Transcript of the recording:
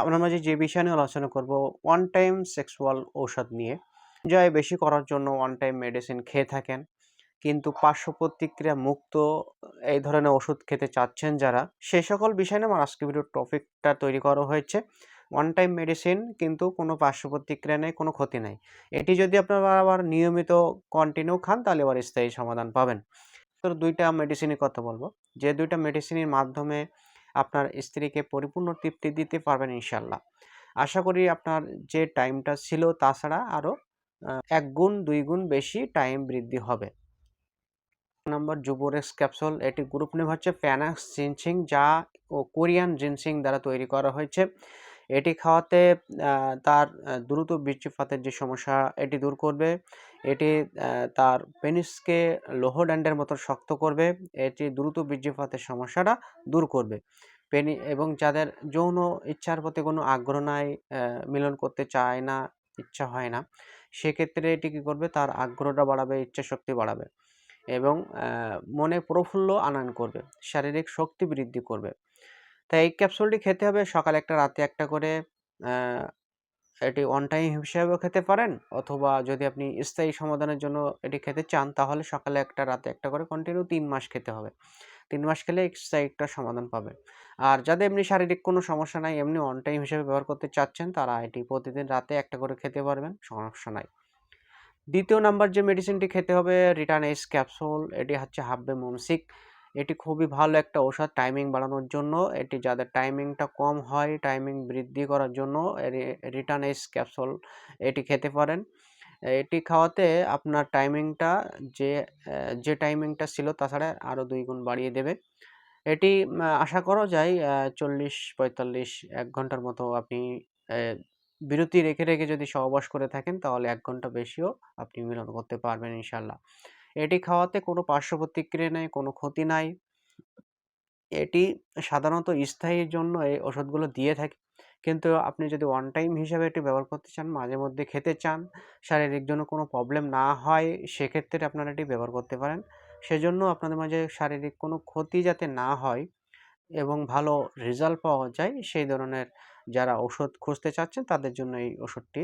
আপনার মাঝে যে বিষয় নিয়ে আলোচনা করব, ওয়ান টাইম সেক্সুয়াল ঔষধ নিয়ে। এনজয় বেশি করার জন্য ওয়ান টাইম মেডিসিন খেয়ে থাকেন, কিন্তু পার্শ্ব প্রতিক্রিয়া মুক্ত এই ধরনের ওষুধ খেতে চাচ্ছেন যারা, সে সকল বিষয় নিয়ে আমার আজকে ভিডিওর টপিকটা তৈরি করা হয়েছে। ওয়ান টাইম মেডিসিন কিন্তু কোনো পার্শ্ব প্রতিক্রিয়া নেই, কোনো ক্ষতি নাই। এটি যদি আপনারা আবার নিয়মিত কন্টিনিউ খান তাহলে আবার স্থায়ী সমাধান পাবেন। তো ২ টা মেডিসিনের কথা বলবো, যে ২ টা মেডিসিনের মাধ্যমে আপনার স্ত্রীকে পরিপূর্ণ তৃপ্তি দিতে পারবেন ইনশাআল্লাহ। আশা করি আপনার যে টাইমটা ছিল তাছাড়া আরো ১ গুণ ২ গুণ বেশি টাইম বৃদ্ধি হবে। নম্বর জুবোরেক্স ক্যাপসুল, এটির গ্রুপ নেম হচ্ছে প্যানাক্স জিনসিং, যা কোরিয়ান জিনসিং দ্বারা তৈরি করা হয়েছে। এটি খাওয়াতে তার দ্রুত বীর্যপাতের যে সমস্যা এটি দূর করবে। এটি তার পেনিসকে লৌহদণ্ডের মতো শক্ত করবে। এটি দ্রুত বীর্যপাতের সমস্যাটা দূর করবে। এবং যাদের যৌন ইচ্ছার প্রতি কোনো আগ্রহ নাই, মিলন করতে চায় না, ইচ্ছা হয় না, সেক্ষেত্রে এটি কী করবে, তার আগ্রহটা বাড়াবে, ইচ্ছাশক্তি বাড়াবে এবং মনে প্রফুল্ল আনয়ন করবে, শারীরিক শক্তি বৃদ্ধি করবে। তাই এই ক্যাপসুলটি খেতে হবে সকালে একটা, রাতে একটা করে। এটি অন টাইম হিসেবেও খেতে পারেন, অথবা যদি আপনি স্থায়ী সমাধানের জন্য এটি খেতে চান তাহলে সকালে একটা, রাতে একটা করে কন্টিনিউ ৩ মাস খেতে হবে। ৩ মাস খেলে স্থায়ী একটা সমাধান পাবেন। আর যাদের এমনি শারীরিক কোনো সমস্যা নাই, এমনি অন টাইম হিসেবে ব্যবহার করতে চাচ্ছেন, তারা এটি প্রতিদিন রাতে একটা করে খেতে পারবেন, সমস্যা নাই। ২য় নাম্বার যে মেডিসিনটি খেতে হবে রিটানেস ক্যাপসুল, এটি হচ্ছে হাব্বে মোমসিক। এটি খুবই ভালো একটা ঔষধ টাইমিং বাড়ানোর জন্য। এটি যাদের টাইমিংটা কম হয়, টাইমিং বৃদ্ধি করার জন্য রিটানেস ক্যাপসুল এটি খেতে পারেন। এটি খাওয়াতে আপনার টাইমিংটা যে যে টাইমিংটা ছিল তাছাড়া আরও ২ গুণ বাড়িয়ে দেবে। এটি আশা করা যায় ৪০-৪৫ ১ ঘন্টার মতো আপনি বিরতি রেখে যদি সহবাস করে থাকেন তাহলে ১ ঘন্টা বেশিও আপনি মিলন করতে পারবেন ইনশাআল্লাহ। এটি খাওয়াতে কোনো পার্শ্ব প্রতিক্রিয়া নেই, কোনো ক্ষতি নাই। এটি সাধারণত স্থায়ীর জন্য এই ওষুধগুলো দিয়ে থাকি। কিন্তু আপনি যদি ওয়ান টাইম হিসেবে এটি ব্যবহার করতে চান, মাঝে মধ্যে খেতে চান, শারীরিক জন্য কোনো প্রবলেম না হয়, সেক্ষেত্রে আপনারা এটি ব্যবহার করতে পারেন। সেজন্য আপনাদের মাঝে শারীরিক কোনো ক্ষতি যাতে না হয় এবং ভালো রেজাল্ট পাওয়া যায়, সেই ধরনের যারা ওষুধ খুঁজতে চাচ্ছেন তাদের জন্য এই ওষুধটি